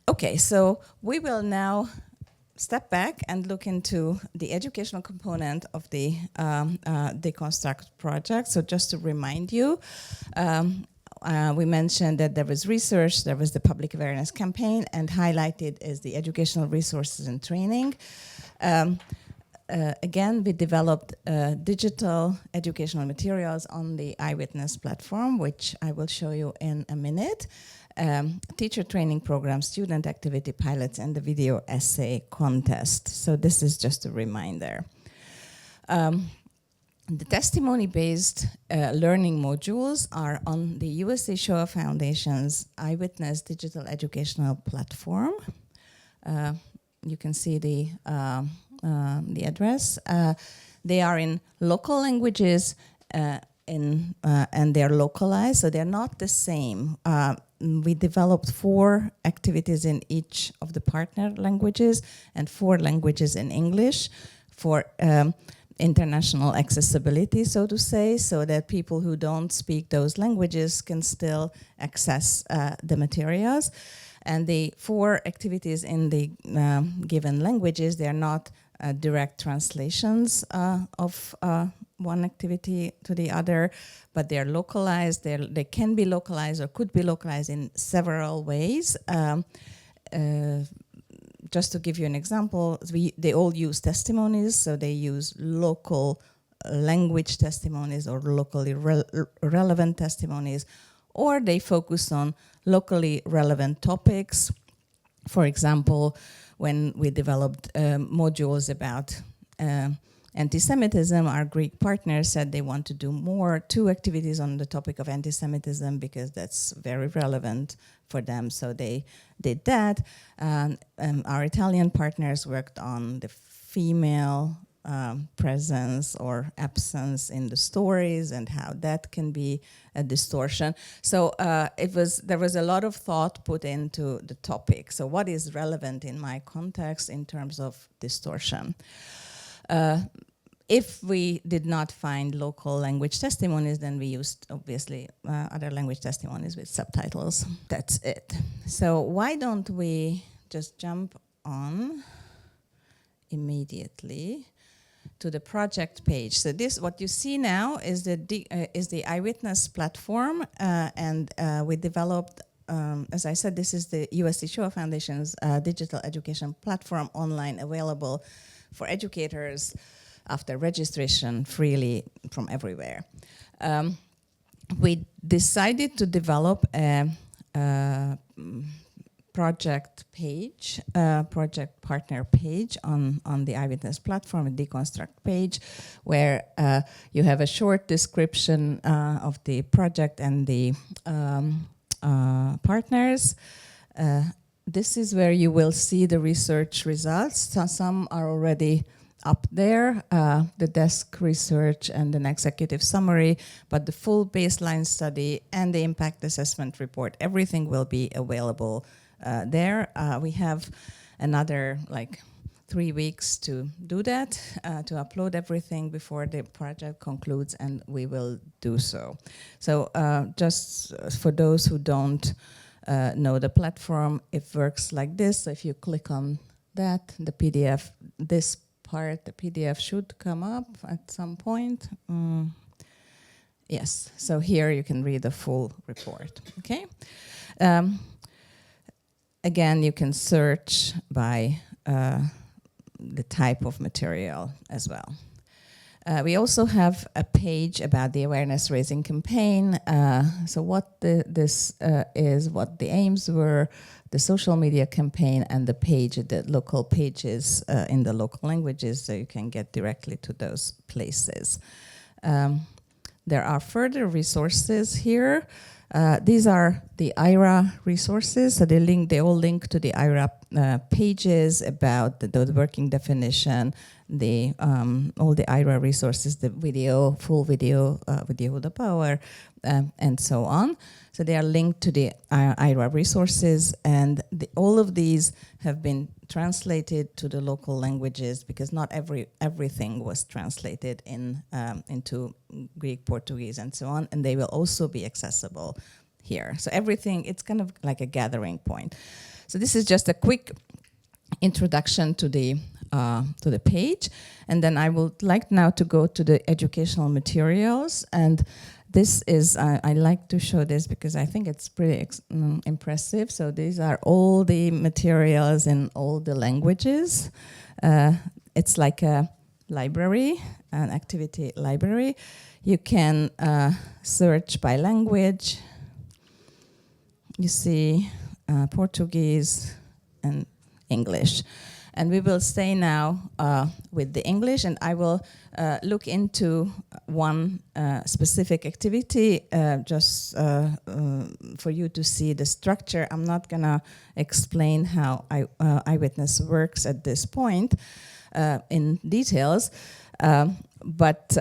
Okay, so we will now step back and look into the educational component of the DECONSTRUCT project. So just to remind you, we mentioned that there was research, there was the public awareness campaign, and highlighted is the educational resources and training. Again, we developed digital educational materials on the Eyewitness platform, which I will show you in a minute. Teacher training programs, student activity pilots, and the video essay contest. So this is just a reminder. The testimony-based learning modules are on the USA Shoah Foundation's Eyewitness digital educational platform. You can see the address. They are in local languages and they're localized, so they're not the same. We developed 4 activities in each of the partner languages and 4 languages in English for international accessibility, so to say, so that people who don't speak those languages can still access the materials. And the 4 activities in the given languages, they are not direct translations of one activity to the other, but they're localized. They can be localized or could be localized in several ways. Just to give you an example, they all use testimonies, so they use local language testimonies or locally relevant testimonies, or they focus on locally relevant topics. For example, when we developed modules about anti-Semitism, our Greek partners said they want to do 2 activities on the topic of anti-Semitism because that's very relevant for them, so they did that. Our Italian partners worked on the female presence or absence in the stories and how that can be a distortion. So there was a lot of thought put into the topic. So what is relevant in my context in terms of distortion? If we did not find local language testimonies, then we used, obviously, other language testimonies with subtitles. That's it. So why don't we just jump on immediately to the project page. So this, what you see now, is the Eyewitness platform, and we developed, as I said, this is the USA Shoah Foundation's digital education platform, online, available for educators after registration, freely from everywhere. We decided to develop a project page, project partner page on the Eyewitness platform, a DECONSTRUCT page, where you have a short description of the project and the partners. This is where you will see the research results. So some are already up there, the desk research and an executive summary, but the full baseline study and the impact assessment report, everything will be available there. We have another 3 weeks to do that, to upload everything before the project concludes, and we will do so. So just for those who don't know the platform, it works like this. So if you click on that, the PDF, this part, the PDF should come up at some point. Yes, so here you can read the full report, okay? Again, you can search by the type of material as well. We also have a page about the awareness raising campaign. So what this is, what the aims were, the social media campaign, and the page, the local pages in the local languages, so you can get directly to those places. There are further resources here. These are the IRA resources, so they all link to the IRA pages about the working definition, all the IRA resources, the video, full video, video with the power, and so on. So they are linked to the IRA resources, and all of these have been translated to the local languages because not everything was translated into Greek, Portuguese, and so on, and they will also be accessible here. So everything, it's kind of like a gathering point. So this is just a quick introduction to the page, and then I would like now to go to the educational materials. And this is, I like to show this because I think it's pretty impressive. So these are all the materials in all the languages. It's like a library, an activity library. You can search by language. You see Portuguese and English. And we will stay now with the English, and I will look into one specific activity just for you to see the structure. I'm not going to explain how Eyewitness works at this point in details, but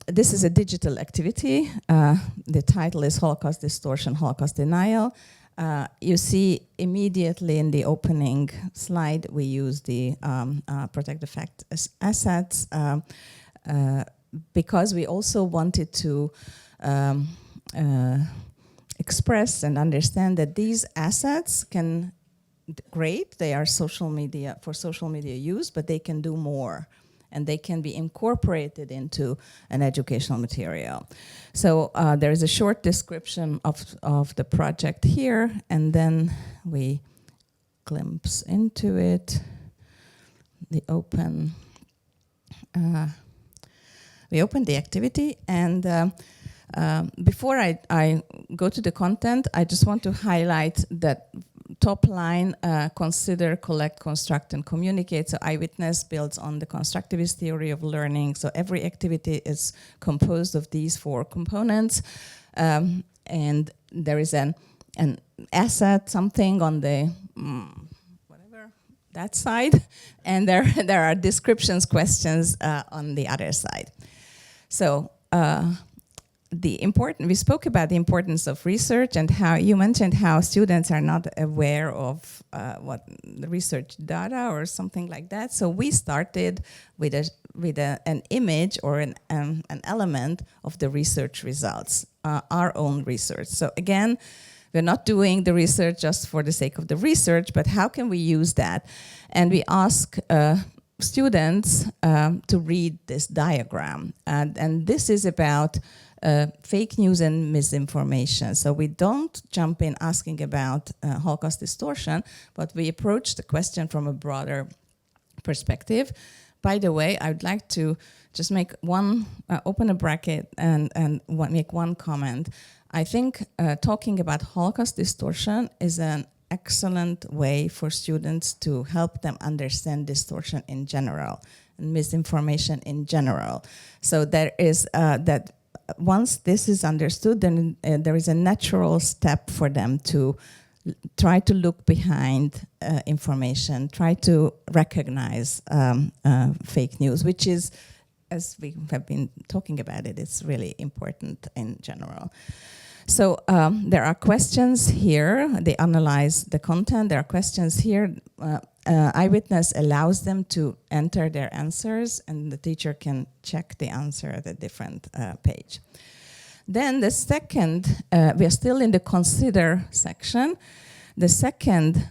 this is a digital activity. The title is Holocaust Distortion, Holocaust Denial. You see immediately in the opening slide, we use the protect the fact assets because we also wanted to express and understand that these assets can, great, they are social media, for social media use, but they can do more. And they can be incorporated into an educational material. So there is a short description of the project here, and then we glimpse into it. We open the activity, and before I go to the content, I just want to highlight that top line, consider, collect, construct, and communicate. So Eyewitness builds on the constructivist theory of learning. So every activity is composed of these 4 components. And there is an asset, something on the, whatever, that side. And there are descriptions, questions on the other side. So we spoke about the importance of research, and how you mentioned how students are not aware of what the research data or something like that. So we started with an image or an element of the research results, our own research. So again, we're not doing the research just for the sake of the research, but how can we use that? And we ask students to read this diagram, and this is about fake news and misinformation. So we don't jump in asking about Holocaust distortion, but we approach the question from a broader perspective. By the way, I would like to just make one, open a bracket and make one comment. I think talking about Holocaust distortion is an excellent way for students to help them understand distortion in general and misinformation in general. So there is that once this is understood, then there is a natural step for them to try to look behind information, try to recognize fake news, which is, as we have been talking about it, it's really important in general. So there are questions here. They analyze the content. There are questions here. Eyewitness allows them to enter their answers, and the teacher can check the answer at a different page. Then the second, we are still in the consider section. The second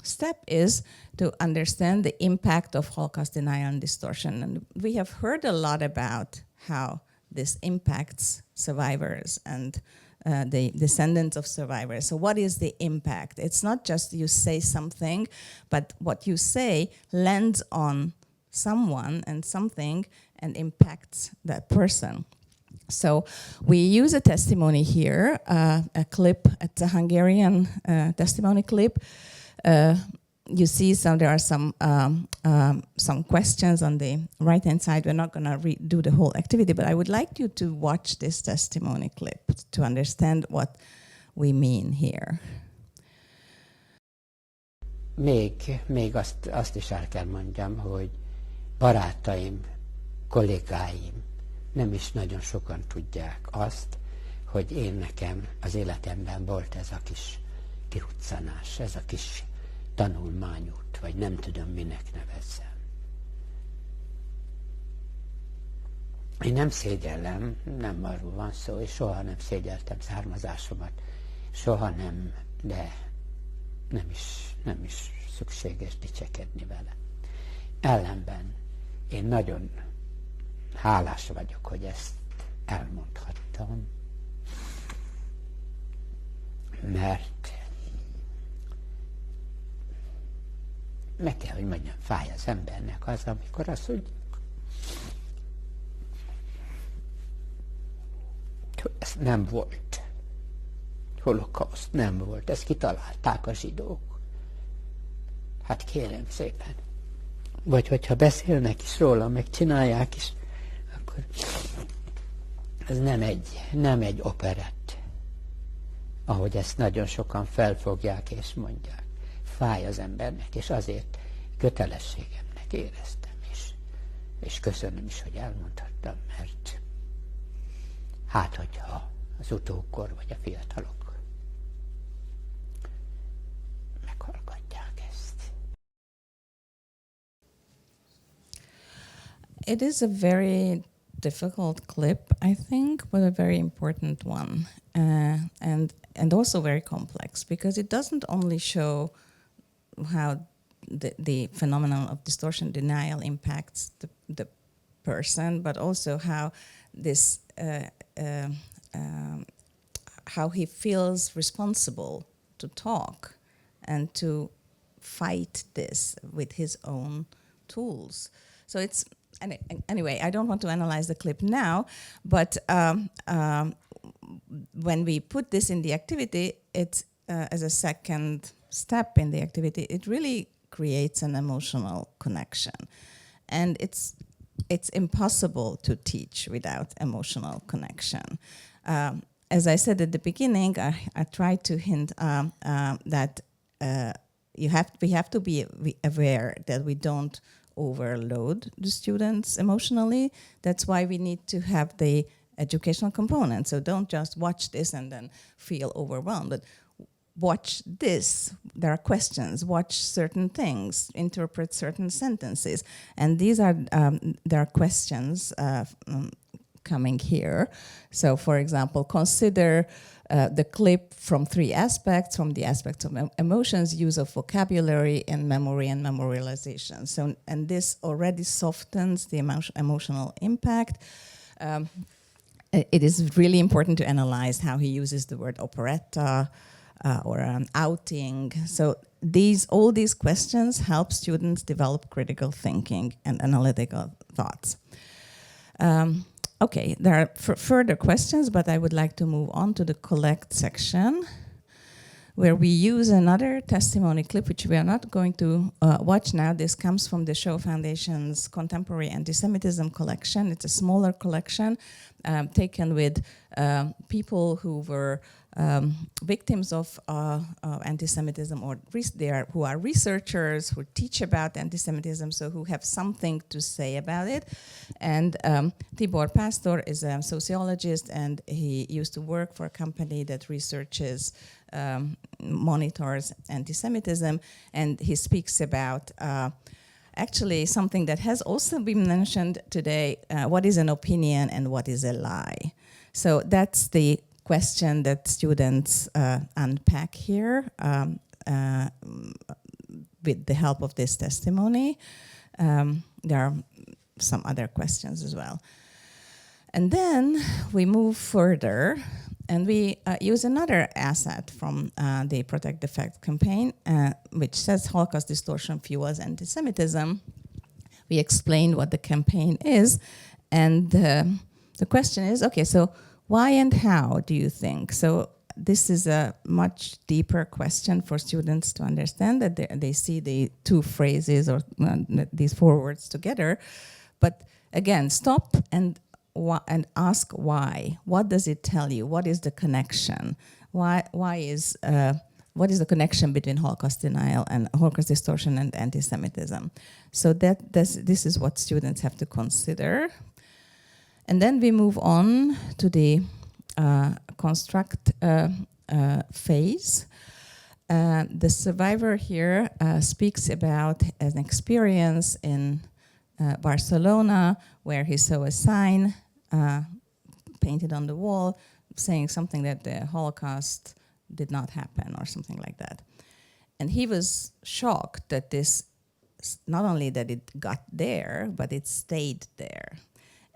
step is to understand the impact of Holocaust denial and distortion. And we have heard a lot about how this impacts survivors and the descendants of survivors. So what is the impact? It's not just you say something, but what you say lands on someone and something and impacts that person. So we use a testimony here, a clip, it's a Hungarian testimony clip. You see there are some questions on the right-hand side. We're not going to do the whole activity, but I would like you to watch this testimony clip to understand what we mean here. Még azt is el kell mondjam, hogy barátaim, kollégáim nem is nagyon sokan tudják azt, hogy én nekem az életemben volt ez a kis kiruccanás, ez a kis tanulmányút, vagy nem tudom, minek nevezzem. Én nem szégyellem, nem arról van szó, és soha nem szégyeltem származásomat, soha nem, de nem is szükséges dicsekedni vele. Ellenben én nagyon hálás vagyok, hogy ezt elmondhattam, mert meg kell, hogy mondjam, fáj az embernek az, amikor azt mondjuk, hogy ez nem volt. Holokauszt nem volt, ezt kitalálták a zsidók. Hát kérem szépen. Vagy hogyha beszélnek is róla, meg csinálják is, akkor ez nem egy operett, ahogy ezt nagyon sokan felfogják és mondják. Fáj az embernek, és azért kötelességemnek éreztem, és köszönöm is, hogy elmondhattam, mert hát, hogyha az utókor vagy a fiatalok meghallgatják ezt. It is a very difficult clip, I think, but a very important one, and also very complex, because it doesn't only show how the phenomenon of distortion denial impacts the person, but also how this how he feels responsible to talk and to fight this with his own tools. So it's anyway. I don't want to analyze the clip now, but when we put this in the activity, it's as a second step in the activity, it really creates an emotional connection. And it's impossible to teach without emotional connection. As I said at the beginning, I tried to hint that we have to be aware that we don't overload the students emotionally. That's why we need to have the educational component. So don't just watch this and then feel overwhelmed, but watch this. There are questions. Watch certain things. Interpret certain sentences. And these are there are questions coming here. So, for example, consider the clip from three aspects: from the aspects of emotions, use of vocabulary, and memory and memorialization. So, and this already softens the emotional impact. It is really important to analyze how he uses the word operetta or an outing. So all these questions help students develop critical thinking and analytical thoughts. Okay, there are further questions, but I would like to move on to the collect section, where we use another testimony clip, which we are not going to watch now. This comes from the Show Foundation's Contemporary Anti-Semitism collection. It's a smaller collection taken with people who were victims of anti-Semitism, or who are researchers who teach about anti-Semitism, so who have something to say about it. And Tibor Pastor is a sociologist, and he used to work for a company that researches, monitors anti-Semitism, and he speaks about actually something that has also been mentioned today: what is an opinion and what is a lie? So that's the question that students unpack here with the help of this testimony. There are some other questions as well. And then we move further, and we use another asset from the Protect the Fact campaign, which says Holocaust distortion fuels anti-Semitism. We explain what the campaign is, and the question is, okay, so why and how do you think? So this is a much deeper question for students to understand, that they see the two phrases or these four words together. But again, stop and ask why. What does it tell you? What is the connection? What is the connection between Holocaust denial and Holocaust distortion and anti-Semitism? So this is what students have to consider. And then we move on to the construct phase. The survivor here speaks about an experience in Barcelona, where he saw a sign painted on the wall saying something that the Holocaust did not happen or something like that. And he was shocked that this, not only that it got there, but it stayed there,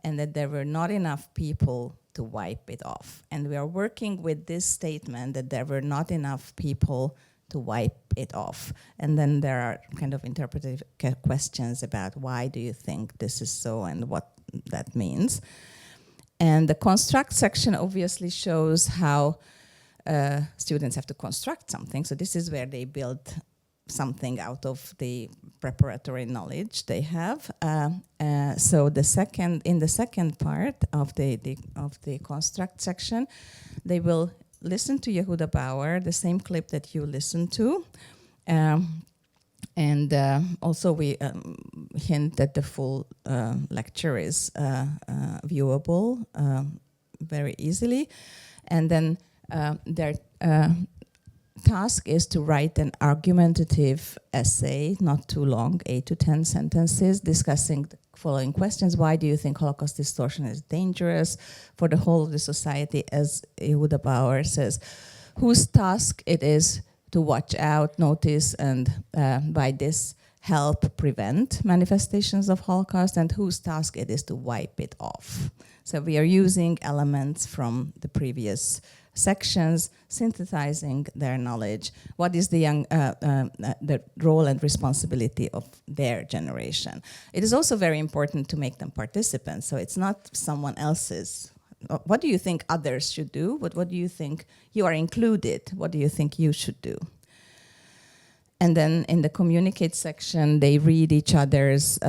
and that there were not enough people to wipe it off. And we are working with this statement that there were not enough people to wipe it off. And then there are kind of interpretive questions about why do you think this is so and what that means. And the construct section obviously shows how students have to construct something. So this is where they build something out of the preparatory knowledge they have. So in the second part of the construct section, they will listen to Yehuda Bauer, the same clip that you listened to. And also we hint that the full lecture is viewable very easily. And then their task is to write an argumentative essay, not too long, 8 to 10 sentences, discussing the following questions. Why do you think Holocaust distortion is dangerous for the whole of the society, as Yehuda Bauer says? Whose task it is to watch out, notice, and by this help prevent manifestations of Holocaust, and whose task it is to wipe it off. So we are using elements from the previous sections, synthesizing their knowledge. What is the role and responsibility of their generation? It is also very important to make them participants, so it's not someone else's. What do you think others should do? But what do you think you are included? What do you think you should do? And then in the communicate section, they read each other's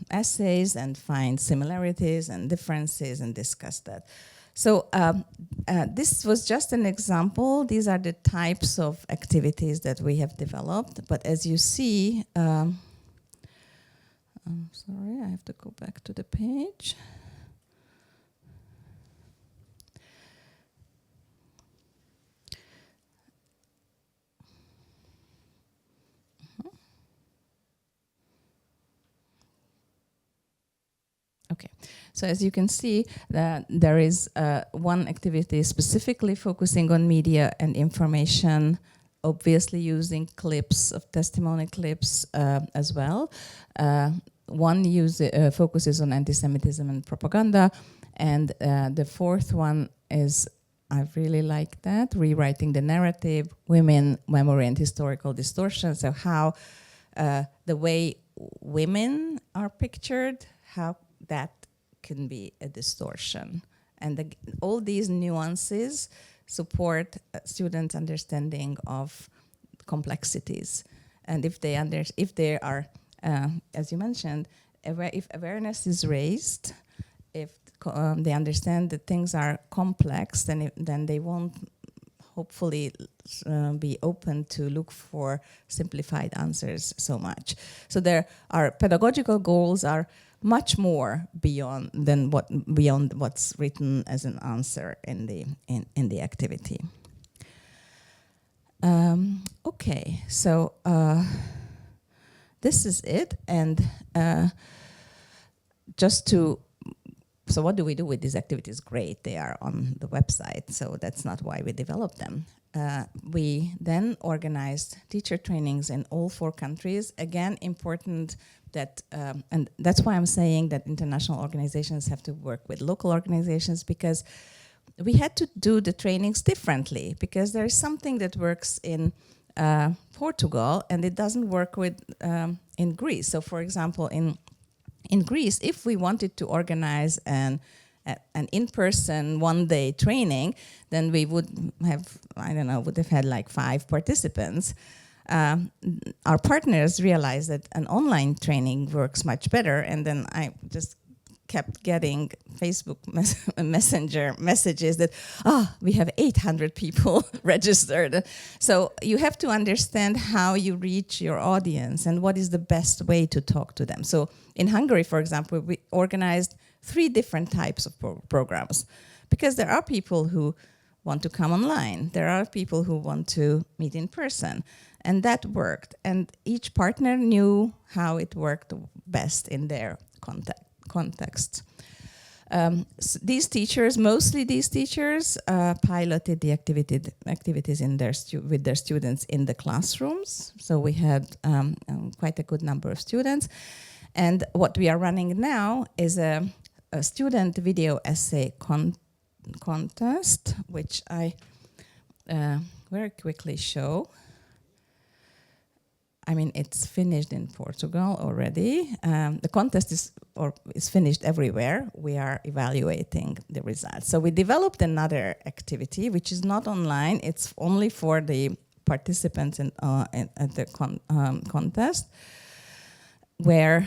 essays and find similarities and differences and discuss that. So this was just an example. These are the types of activities that we have developed. But as you see, I'm sorry, I have to go back to the page. Okay, so as you can see, there is one activity specifically focusing on media and information, obviously using clips of testimony clips as well. One focuses on anti-Semitism and propaganda, and the fourth one is, I really like that, rewriting the narrative, women, memory, and historical distortion. So how the way women are pictured, how that can be a distortion. And all these nuances support students' understanding of complexities. And if they are, as you mentioned, if awareness is raised, if they understand that things are complex, then they won't hopefully be open to look for simplified answers so much. So there are pedagogical goals are much more beyond what's written as an answer in the activity. Okay, so this is it, and so what do we do with these activities? Great, they are on the website, so that's not why we developed them. We then organized teacher trainings in all 4 countries. Again, important that, and that's why I'm saying that international organizations have to work with local organizations, because we had to do the trainings differently, because there is something that works in Portugal and it doesn't work with in Greece. So for example, in Greece, if we wanted to organize an in-person one-day training, then we would have, would have had like 5 participants. Our partners realized that an online training works much better, and then I just kept getting Facebook Messenger messages that, we have 800 people registered. So you have to understand how you reach your audience and what is the best way to talk to them. So in Hungary, for example, we organized 3 different types of programs, because there are people who want to come online. There are people who want to meet in person. And that worked. And each partner knew how it worked best in their context. These teachers, mostly these teachers, piloted the activities in with their students in the classrooms. So we had quite a good number of students. And what we are running now is a student video essay contest, which I very quickly show. I mean, it's finished in Portugal already. The contest is finished everywhere. We are evaluating the results. So we developed another activity, which is not online. It's only for the participants at the contest, where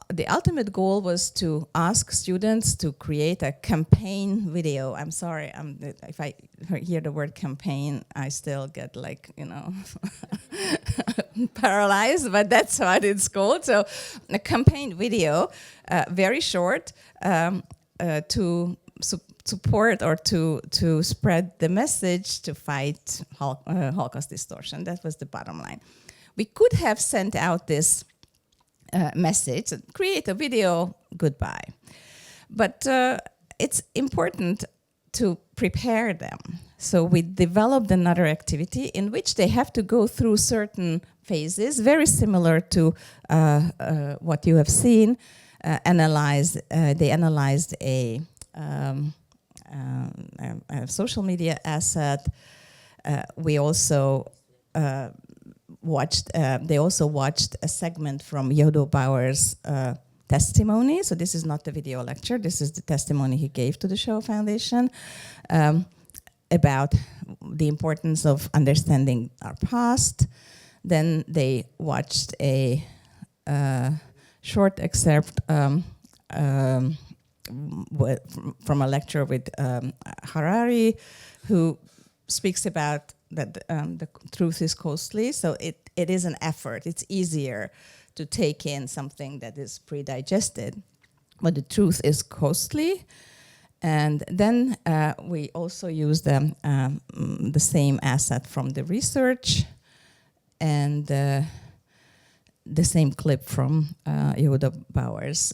the ultimate goal was to ask students to create a campaign video. I'm sorry, if I hear the word campaign, I still get like, you know, paralyzed, but that's what it's called. So a campaign video, very short, to support or to spread the message to fight Holocaust distortion. That was the bottom line. We could have sent out this message, create a video, goodbye. But it's important to prepare them. So we developed another activity in which they have to go through certain phases, very similar to what you have seen. They analyzed a social media asset. We also they also watched a segment from Yodo Bauer's testimony. So this is not the video lecture. This is the testimony he gave to the Shoah Foundation about the importance of understanding our past. Then they watched a short excerpt from a lecture with Harari, who speaks about that the truth is costly. So it is an effort. It's easier to take in something that is pre-digested, but the truth is costly. And then we also use the same asset from the research and the same clip from Yoda Bauer's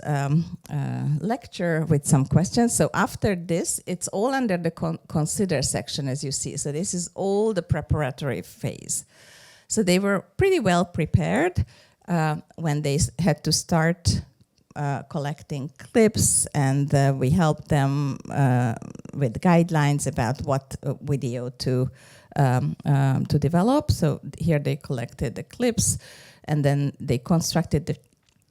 lecture with some questions. So after this, it's all under the consider section, as you see. So this is all the preparatory phase. So they were pretty well prepared when they had to start collecting clips, and we helped them with guidelines about what video to develop. So here they collected the clips, and then they constructed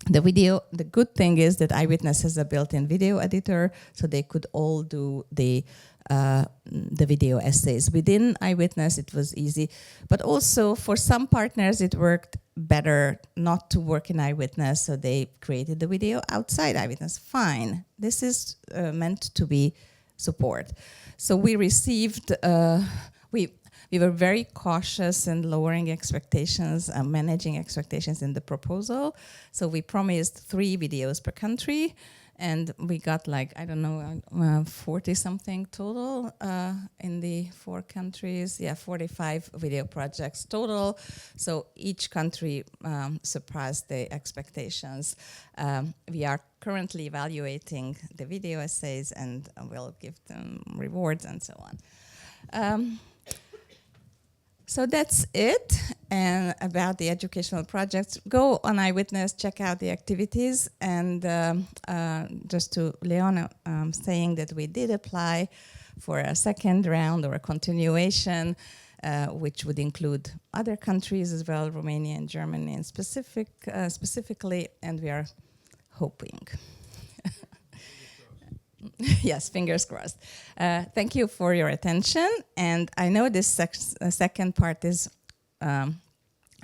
the video. The good thing is that Eyewitness has a built-in video editor, so they could all do the video essays. Within Eyewitness, it was easy, but also for some partners, it worked better not to work in Eyewitness, so they created the video outside Eyewitness. Fine. This is meant to be support. So we received, we were very cautious in lowering expectations, managing expectations in the proposal. So we promised 3 videos per country, and we got like, I don't know, 40-something total in the 4 countries. Yeah, 45 video projects total. So each country surpassed the expectations. We are currently evaluating the video essays, and we'll give them rewards and so on. So that's it. And about the educational projects, go on Eyewitness, check out the activities. And just to Leona saying that we did apply for a second round or a continuation, which would include other countries as well, Romania and Germany and specifically, and we are hoping. Yes, fingers crossed. Thank you for your attention. And I know this second part is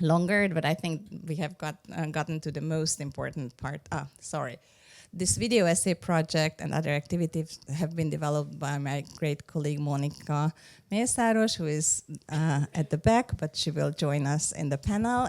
longer, but I think we have gotten to the most important part. Sorry. This video essay project and other activities have been developed by my great colleague Monika Mészáros, who is at the back, but she will join us in the panel.